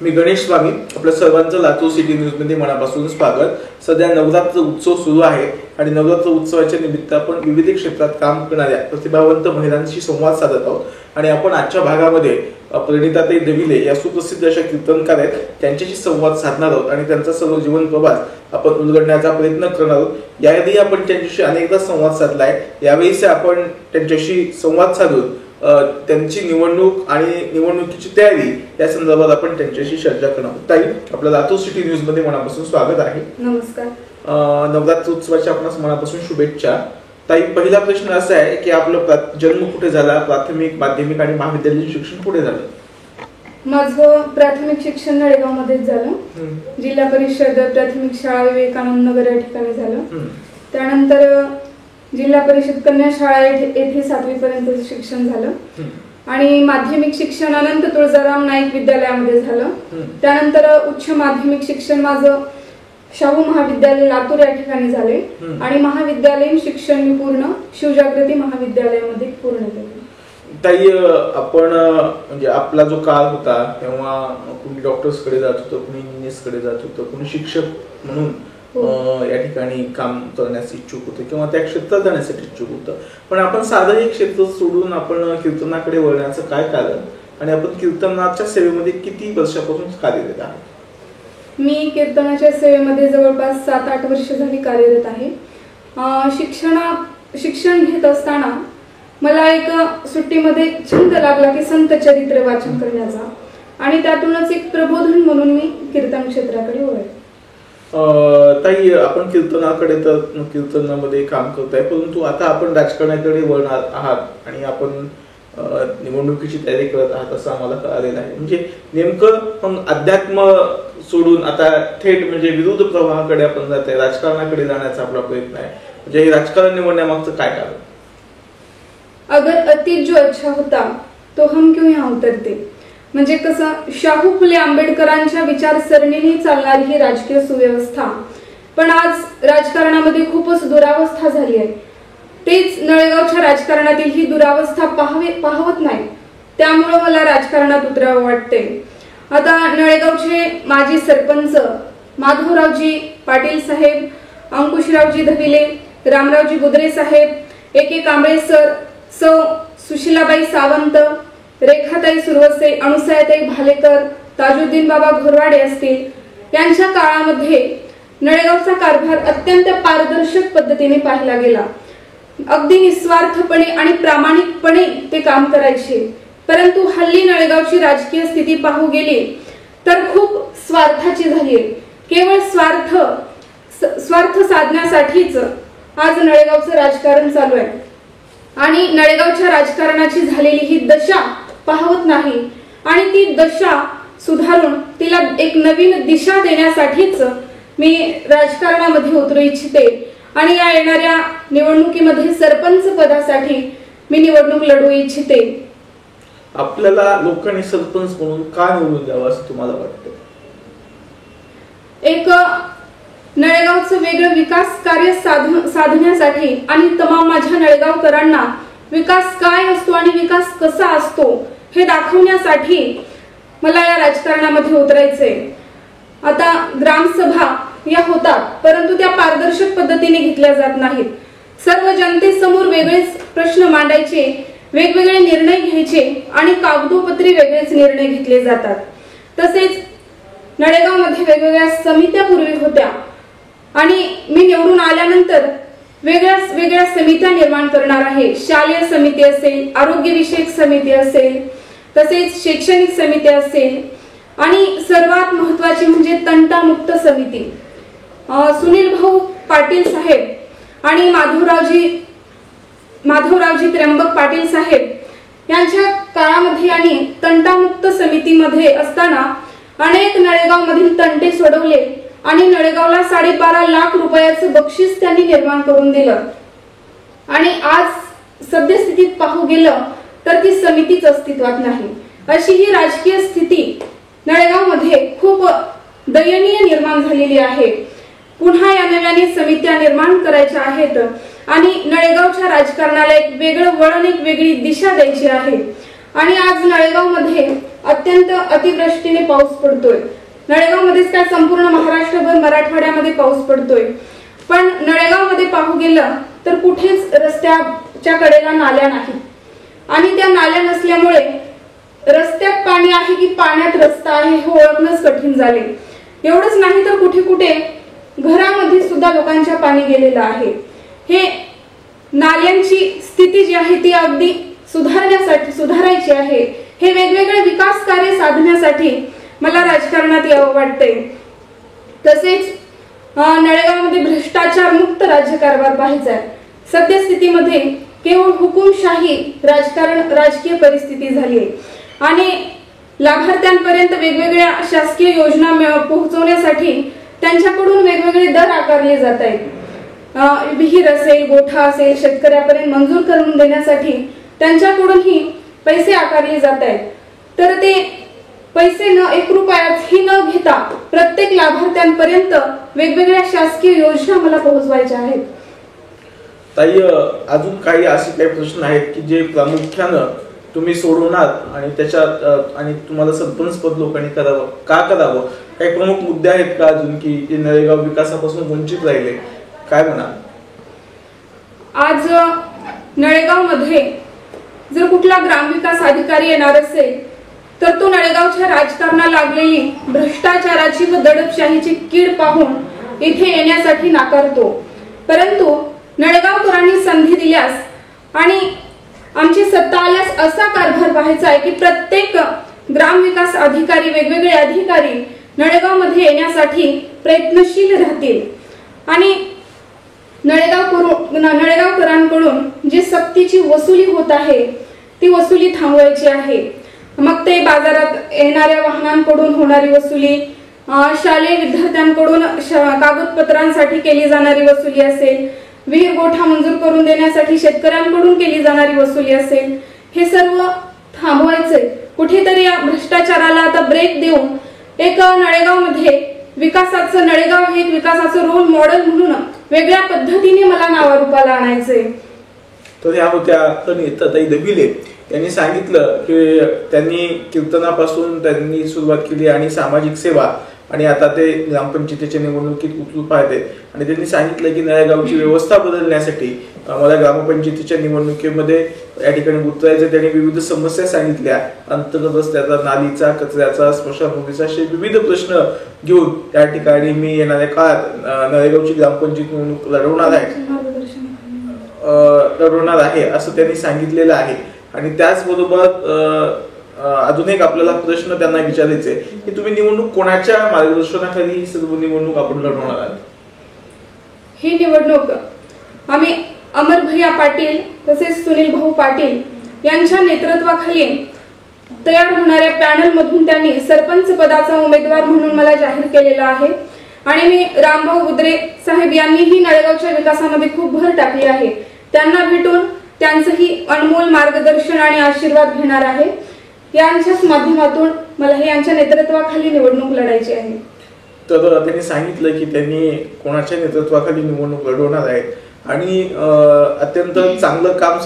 मी गणेश स्वामी, आपल्या सर्वांचं Latur city news मध्ये मनापासून स्वागत। सध्या नवरात्र उत्सव सुरू आहे आणि नवरात्र उत्सवाच्या निमित्त आपण विविध क्षेत्रात काम करणाऱ्या प्रतिभावंत महिलांशी संवाद साधत आहोत आणि आपण आजच्या भागामध्ये प्रणिताताई दविले या सुप्रसिद्ध अशा कीर्तनकार आहेत, त्यांच्याशी संवाद साधणार आहोत आणि त्यांचा सर्व जीवन प्रवास आपण उलगडण्याचा प्रयत्न करणार आहोत। याआधी आपण त्यांच्याशी अनेकदा संवाद साधलाय, यावेळी आपण त्यांच्याशी संवाद साधून त्यांची निवडणूक आणि निवडणुकीची तयारी या संदर्भात आपण त्यांच्याशी चर्चा करणार आहोत। ताई, आपल्या लातूर सिटी न्यूज मध्ये मनापासून स्वागत आहे। नमस्कार। नवरात्र उत्सवाच्या आपणास मनापासून शुभेच्छा। ताई, पहिला प्रश्न असा आहे की आपला जन्म कुठे झाला, प्राथमिक, माध्यमिक आणि महाविद्यालयीन शिक्षण कुठे झालं? माझं प्राथमिक शिक्षण नळेगाव मध्ये झालं। जिल्हा परिषद प्राथमिक शाळा विवेकानंद नगर या ठिकाणी झालं। त्यानंतर जिल्हा परिषद कन्या शाळा येथे 7वी पर्यंत शिक्षण झालं आणि माध्यमिक शिक्षण अनंत तुळजाराम नाईक विद्यालयामध्ये झालं। त्यानंतर उच्च माध्यमिक शिक्षण माझं शाहू महाविद्यालय लातूर या ठिकाणी झाले आणि महाविद्यालयीन शिक्षण मी पूर्ण शिवजागृती महाविद्यालयामध्ये पूर्ण केले। ताई, आपण म्हणजे आपला जो काळ होता तेव्हा कोणी डॉक्टर्स कडे जात होतं, कोणी इंजिनियर्स कडे जात होतं, कोणी शिक्षक म्हणून या ठिकाणी काम करण्यास इच्छुक होते किंवा त्या क्षेत्रात जाण्यासाठी इच्छुक होतं, पण आपण साधं एक क्षेत्र सोडून आपण कीर्तनाकडे वळण्याचं काय कारण आणि आपण कीर्तनाच्या सेवेमध्ये किती वर्षापासून कार्यरत आहात? मी कीर्तनाच्या सेवेमध्ये जवळपास 7-8 वर्ष झाली कार्यरत आहे। शिक्षण घेत असताना मला एक सुट्टीमध्ये छंद लागला की संत चरित्र वाचन करण्याचा आणि त्यातूनच एक प्रबोधन म्हणून मी कीर्तन क्षेत्राकडे वळले। ताई, आपण कीर्तनाकडे तर कीर्तनामध्ये काम करताय, परंतु आता आपण राजकारणाकडे वळणार आहात आणि आपण निवडणुकीची तयारी करत आहात असं आम्हाला कळालेलं आहे। म्हणजे नेमकं पण अध्यात्म सोडून आता थेट म्हणजे विरुद्ध प्रवाहाकडे आपण जात आहे, राजकारणाकडे जाण्याचा आपला प्रयत्न आहे, म्हणजे हे राजकारण निवडण्यामागचं काय कारण? अगर अतीत जो अच्छा होता तो हम क्यों यहाँ उतरते, म्हणजे कसं शाहू फुले आंबेडकरांच्या विचारसरणीने चालणारी ही राजकीय सुव्यवस्था पण आज राजकारणामध्ये खूपच दुरावस्था झाली आहे। तेच नळेगावच्या राजकारणातील ही दुरावस्था पाहवत नाही, त्यामुळे मला राजकारणात उतरावं वाटते। आता नळेगावचे माजी सरपंच माधवरावजी पाटील साहेब, अंकुशरावजी दविले, रामरावजी बुद्रे साहेब, ए.के. कांबळे सर, सौ सुशीलाबाई सावंत, रेखाताई सुरवसे, अनुसयाताई भालेकर, ताजुद्दीन बाबा घोरवाडे असतील, यांच्या काळामध्ये नळेगावचा कारभार अत्यंत पारदर्शक पद्धतीने पाहिला गेला। अगदी निस्वार्थपणे आणि प्रामाणिकपणे ते काम करायचे, परंतु हल्ली नळेगावची राजकीय स्थिती पाहू गेली तर खूप स्वार्थाची झाली आहे। केवळ स्वार्थ साधण्यासाठीच आज नळेगावचं राजकारण चालू आहे आणि नळेगावच्या राजकारणाची झालेली ही दशा पाहवत नाही आणि ती दशा सुधारून तिला एक नवीन दिशा देण्यासाठीच मी राजकारणामध्ये उतरू इच्छिते आणि या येणाऱ्या निवडणुकीमध्ये सरपंच पदासाठी मी निवडणूक लढवू इच्छिते। आपल्याला लोकांनी सरपंच म्हणून का निवडून द्यावं असं तुम्हाला वाटतं? एक नळेगावचं वेगळं विकास कार्य साधण्यासाठी आणि तमाम माझ्या नळेगावकरांना विकास काय असतो आणि विकास कसा असतो हे दाखवण्यासाठी मला या राजकारणामध्ये उतरायचंय। आता ग्रामसभा या होतात, परंतु त्या पारदर्शक पद्धतीने घेतल्या जात नाहीत। सर्व जनतेसमोर वेगळेच प्रश्न मांडायचे, वेगवेगळे निर्णय घ्यायचे आणि कागदोपत्री वेगळेच निर्णय घेतले जातात। तसेच नळेगावमध्ये वेगवेगळ्या समित्या पूर्वी होत्या आणि मी निवडून आल्यानंतर वेगळ्या समित्या निर्माण करणार आहे। शालेय समिती असेल, आरोग्य विषयक समिती असेल, तसेच शैक्षणिक समिती असेल आणि सर्वात महत्त्वाची म्हणजे तंटामुक्त समिती। सुनील भाऊ पाटील साहेब आणि माधवरावजी त्र्यंबक पाटील साहेब यांच्या काळामध्ये आणि तंटामुक्त समितीमध्ये असताना अनेक नळेगाव मधील तंटे सोडवले आणि नळेगावला 12.5 लाख रुपयाचं बक्षीस त्यांनी निर्माण करून दिलं आणि आज सद्यस्थितीत पाहू गेलं तर ती समितीच अस्तित्वात नाही। अशी ही राजकीय स्थिती नळेगावमध्ये खूप दयनीय निर्माण झालेली आहे। पुन्हा या नव्याने समित्या निर्माण करायच्या आहेत आणि नळेगावच्या राजकारणाला एक वेगळं वळण, एक वेगळी दिशा द्यायची आहे। आणि आज नळेगावमध्ये अत्यंत अतिवृष्टीने पाऊस पडतोय. नळेगावमध्येच काय संपूर्ण महाराष्ट्रभर मराठवाड्यामध्ये पाऊस पडतोय. पण नळेगावमध्ये पाहू गेलं तर कुठेच रस्त्याच्या कडेला नाल्या नाहीत आणि त्या नाल्या नसल्यामुळे रस्त्यात पाणी आहे की पाण्यात रस्ता आहे हे ओळखणंच कठीण झाले. एवढंच नाही तर कुठे कुठे घरामध्ये सुद्धा लोकांच्या पाणी गेलेलं आहे. हे नाल्यांची स्थिती जी आहे ती अगदी सुधारायची आहे. हे वेगवेगळे विकास कार्य साधण्यासाठी मला राजकारणात यावं वाटतंय. तसेच नळेगावमध्ये भ्रष्टाचार मुक्त राज्यकारभार पाहायचा आहे. सद्यस्थितीमध्ये केवळ हुकुमशाही राजकीय परिस्थिती झाली आहे आणि लाभार्थ्यांपर्यंत वेगवेगळ्या शासकीय योजना पोहोचवण्यासाठी त्यांच्याकडून वेगवेगळे दर आकारले जात आहेत. विहीर असेल, गोठा असेल, शेतकऱ्यापर्यंत मंजूर करून देण्यासाठी त्यांच्याकडूनही पैसे आकारले जात आहेत. तर ते पैसे एक रुपयाही न घेता प्रत्येक लाभार्थ्यांपर्यंत वेगवेगळ्या शासकीय योजना मला पोहोचवायच्या आहेत. ताई, अजून काही असे काही प्रश्न आहेत की जे प्रामुख्यानं तुम्ही सोडवणार आणि त्याच्यात आणि तुम्हाला सरपंच पद लोकांनी करावं का करावं? काही प्रमुख मुद्दे आहेत का अजून की जे नळेगाव विकासापासून वंचित राहिले? काय म्हणा? आज नळेगावमध्ये जर कुठला ग्रामविकास अधिकारी येणार असेल तर तो नळेगावच्या राजकारणाला लागलेली भ्रष्टाचाराची व दडपशाहीची कीड पाहून इथे येण्यासाठी नाकारतो. परंतु नळेगावकरांनी संधी दिल्यास आणि आमची सत्ता आल्यास असा कारभार पाहायचा आहे की प्रत्येक ग्रामविकास अधिकारी, वेगवेगळे अधिकारी नळेगावमध्ये येण्यासाठी प्रयत्नशील राहतील आणि नळेगावकरांकडून जी सक्तीची वसुली होत आहे ती वसुली थांबवायची आहे. मग ते बाजारात येणाऱ्या वाहनांकडून होणारी वसुली, शालेय विद्यार्थ्यांकडून कागदपत्रांसाठी केली जाणारी वसुली असेल, विहीर गोठा मंजूर करून देण्यासाठी शेतकऱ्यांकडून केली जाणारी वसुली असेल, हे सर्व थांबवायचंय. कुठेतरी या भ्रष्टाचाराला आता ब्रेक देऊन एक नळेगावमध्ये विकासाचं, नळेगाव हे एक विकासाचं रोल मॉडेल म्हणून वेगळ्या पद्धतीने मला नावारूपाला आणायचंय. तर या होत्या ताई दबिले. त्यांनी सांगितलं की त्यांनी कीर्तनापासून त्यांनी सुरुवात केली आणि सामाजिक सेवा आणि आता ते ग्रामपंचायतीच्या निवडणुकीत उतरू पाहते आणि त्यांनी सांगितलं की नळेगावची व्यवस्था बदलण्यासाठी मला ग्रामपंचायतीच्या निवडणुकीमध्ये या ठिकाणी उतरायचं. त्यांनी विविध समस्या सांगितल्या, अंतर्गत रस्त्याचा, नालीचा, कचऱ्याचा, स्मशानभूमीचा, असे विविध प्रश्न घेऊन त्या ठिकाणी मी येणाऱ्या काळात नळेगावची ग्रामपंचायत निवडणूक लढवणार आहे असं त्यांनी सांगितलेलं आहे. आणि त्याचबरोबर अजून एक आपल्याला प्रश्न त्यांना विचारायचे की तुम्ही निवडणूक कोणाच्या मार्गदर्शनाखाली ही सर्व निवडणूक आपण लढवणार आहात? ही निवडणूक आम्ही अमर भैया पाटील तसेच सुनील भाऊ पाटील यांच्या नेतृत्वाखाली तयार होणाऱ्या पॅनल मधून त्यांनी सरपंच पदाचा उमेदवार म्हणून मला जाहीर केलेला आहे आणि मी रामभाऊ बुद्रे साहेब यांनीही नळेगावच्या विकासामध्ये खूप भर टाकली आहे. त्यांना भेटून त्यांचंही अनमोल मार्गदर्शन आणि आशीर्वाद घेणार आहे. यांच्याच माध्यमातून मला हे यांच्या नेतृत्वाखाली निवडणूक लढायची आहे. तर त्यांनी सांगितलं की त्यांनी कोणाच्या नेतृत्वाखाली निवडणूक लढवणार आहेत आणि अत्यंत चांगलं काम